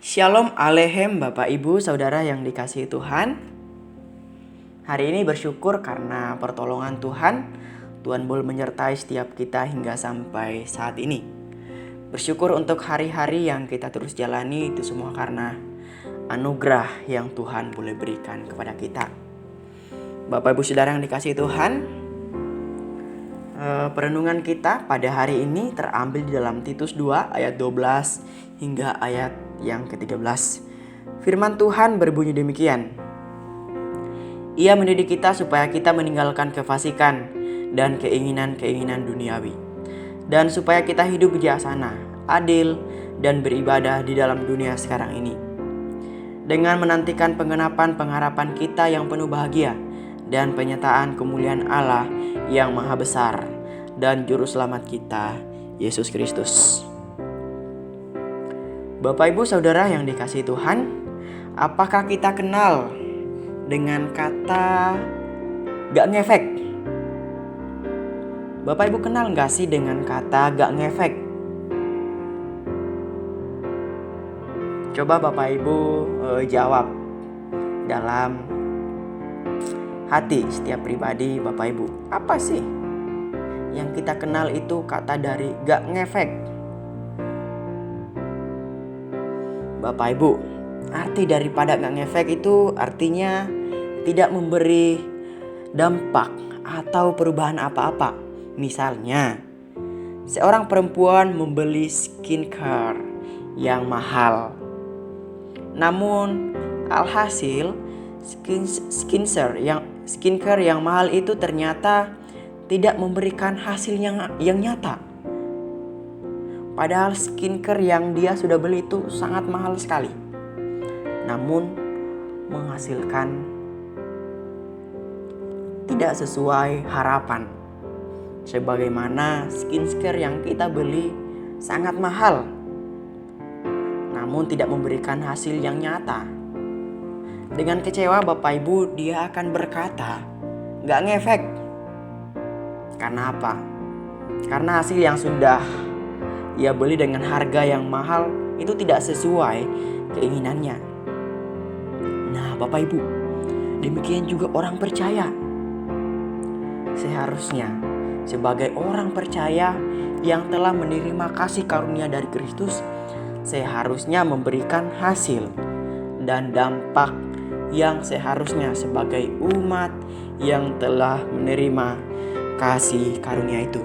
Shalom Alehem Bapak Ibu Saudara yang dikasihi Tuhan. Hari ini bersyukur karena pertolongan Tuhan boleh menyertai setiap kita hingga sampai saat ini. Bersyukur untuk hari-hari yang kita terus jalani, itu semua karena anugerah yang Tuhan boleh berikan kepada kita. Bapak Ibu Saudara yang dikasihi Tuhan, perenungan kita pada hari ini terambil di dalam Titus 2 ayat 12 hingga ayat yang ke-13. Firman Tuhan berbunyi demikian. Ia mendidik kita supaya kita meninggalkan kefasikan dan keinginan-keinginan duniawi, dan supaya kita hidup bijaksana, adil, dan beribadah di dalam dunia sekarang ini, dengan menantikan penggenapan pengharapan kita yang penuh bahagia dan penyertaan kemuliaan Allah yang maha besar dan juru selamat kita, Yesus Kristus. Bapak Ibu Saudara yang dikasihi Tuhan, apakah kita kenal dengan kata gak ngefek? Bapak Ibu kenal gak sih dengan kata gak ngefek? Coba Bapak Ibu jawab dalam hati setiap pribadi Bapak Ibu. Apa sih yang kita kenal itu kata dari gak ngefek? Bapak Ibu, arti daripada gak ngefek itu artinya tidak memberi dampak atau perubahan apa-apa. Misalnya, seorang perempuan membeli skincare yang mahal, namun alhasil skincare yang mahal itu ternyata tidak memberikan hasil yang nyata. Padahal skincare yang dia sudah beli itu sangat mahal sekali, namun menghasilkan tidak sesuai harapan. Sebagaimana skincare yang kita beli sangat mahal, namun tidak memberikan hasil yang nyata. Dengan kecewa Bapak Ibu, dia akan berkata, gak ngefek. Karena apa? Karena hasil yang sudah ia beli dengan harga yang mahal itu tidak sesuai keinginannya. Nah Bapak Ibu, demikian juga orang percaya. Seharusnya sebagai orang percaya yang telah menerima kasih karunia dari Kristus, seharusnya memberikan hasil dan dampak yang seharusnya sebagai umat yang telah menerima kasih karunia itu.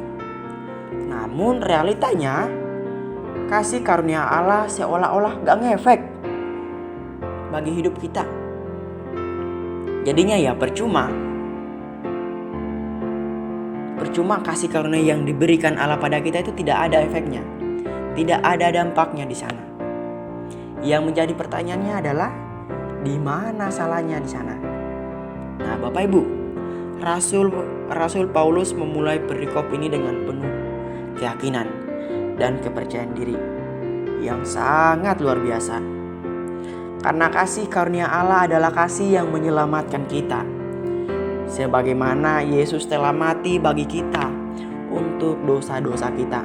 Namun realitanya kasih karunia Allah seolah-olah gak ngefek bagi hidup kita. Jadinya ya percuma kasih karunia yang diberikan Allah pada kita itu tidak ada efeknya, tidak ada dampaknya di sana. Yang menjadi pertanyaannya adalah di mana salahnya di sana? Nah, Bapak Ibu, Rasul Paulus memulai perikop ini dengan penuh keyakinan dan kepercayaan diri yang sangat luar biasa. Karena kasih karunia Allah adalah kasih yang menyelamatkan kita. Sebagaimana Yesus telah mati bagi kita untuk dosa-dosa kita.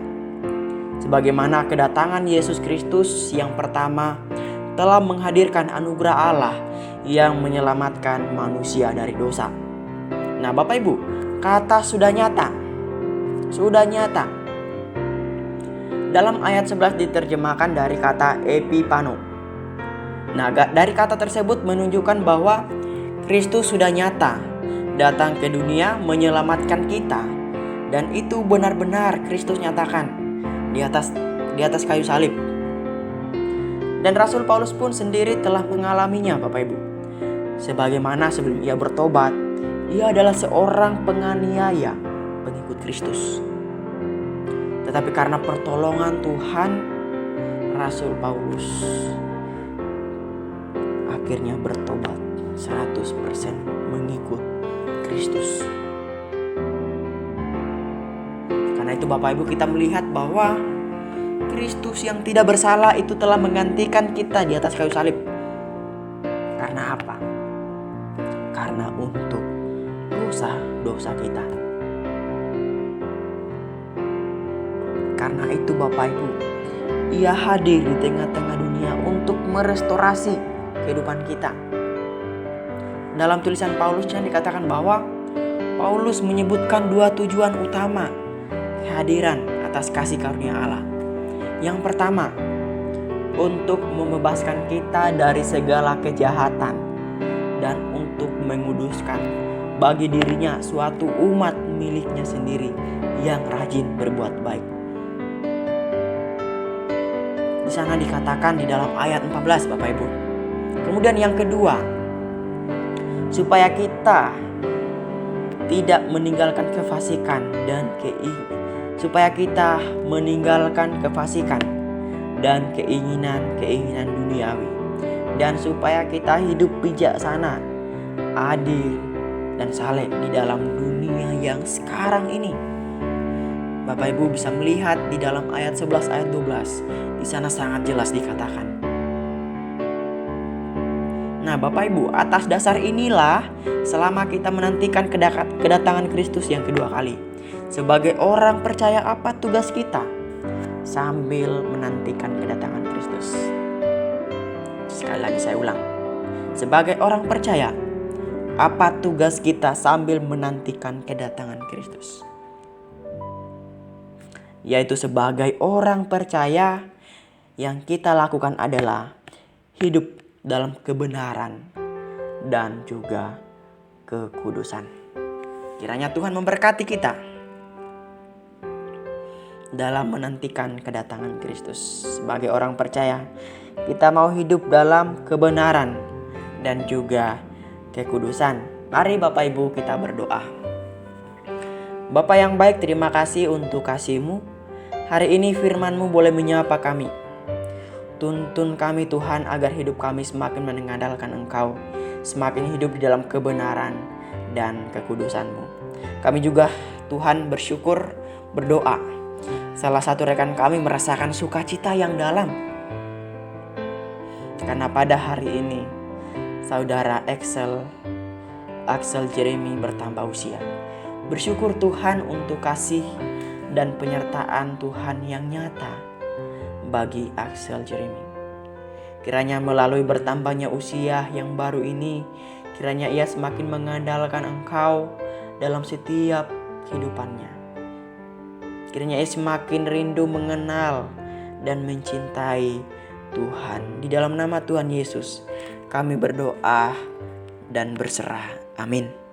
Sebagaimana kedatangan Yesus Kristus yang pertama telah menghadirkan anugerah Allah yang menyelamatkan manusia dari dosa. Nah Bapak Ibu, kata sudah nyata. Dalam ayat 11 diterjemahkan dari kata epipano. Nah dari kata tersebut menunjukkan bahwa Kristus sudah nyata datang ke dunia menyelamatkan kita. Dan itu benar-benar Kristus nyatakan di atas kayu salib. Dan Rasul Paulus pun sendiri telah mengalaminya Bapak Ibu. Sebagaimana sebelum ia bertobat, ia adalah seorang penganiaya pengikut Kristus. Tetapi karena pertolongan Tuhan, Rasul Paulus akhirnya bertobat 100% mengikut Kristus. Karena itu Bapak Ibu, kita melihat bahwa Kristus yang tidak bersalah itu telah menggantikan kita di atas kayu salib. Karena apa? Karena untuk dosa-dosa kita. Karena itu Bapak Ibu, Ia hadir di tengah-tengah dunia untuk merestorasi kehidupan kita. Dalam tulisan Paulus yang dikatakan bahwa Paulus menyebutkan 2 tujuan utama kehadiran atas kasih karunia Allah. Yang pertama, untuk membebaskan kita dari segala kejahatan dan untuk menguduskan bagi dirinya suatu umat miliknya sendiri yang rajin berbuat baik. Di sana dikatakan di dalam ayat 14, Bapak Ibu. Kemudian yang kedua, supaya kita tidak meninggalkan kefasikan dan keinginan duniawi, dan supaya kita hidup bijaksana, adil, dan saleh di dalam dunia yang sekarang ini. Bapak Ibu bisa melihat di dalam ayat 11 ayat 12, di sana sangat jelas dikatakan. Nah, Bapak Ibu, atas dasar inilah selama kita menantikan kedatangan Kristus yang kedua kali, sebagai orang percaya, apa tugas kita sambil menantikan kedatangan Kristus? Sekali lagi saya ulang. Sebagai orang percaya, apa tugas kita sambil menantikan kedatangan Kristus? Yaitu sebagai orang percaya, yang kita lakukan adalah hidup dalam kebenaran dan juga kekudusan. Kiranya Tuhan memberkati kita dalam menantikan kedatangan Kristus. Sebagai orang percaya, kita mau hidup dalam kebenaran dan juga kekudusan. Mari Bapak Ibu kita berdoa. Bapa yang baik, terima kasih untuk kasih-Mu. Hari ini firman-Mu boleh menyapa kami. Tuntun kami Tuhan agar hidup kami semakin mengandalkan Engkau, semakin hidup di dalam kebenaran dan kekudusan-Mu. Kami juga Tuhan berdoa. Salah satu rekan kami merasakan sukacita yang dalam, karena pada hari ini saudara Axel Jeremy bertambah usia. Bersyukur Tuhan untuk kasih dan penyertaan Tuhan yang nyata bagi Axel Jeremy. Kiranya melalui bertambahnya usia yang baru ini, kiranya ia semakin mengandalkan Engkau dalam setiap kehidupannya. Kiranya ia semakin rindu mengenal dan mencintai Tuhan. Di dalam nama Tuhan Yesus kami berdoa dan berserah. Amin.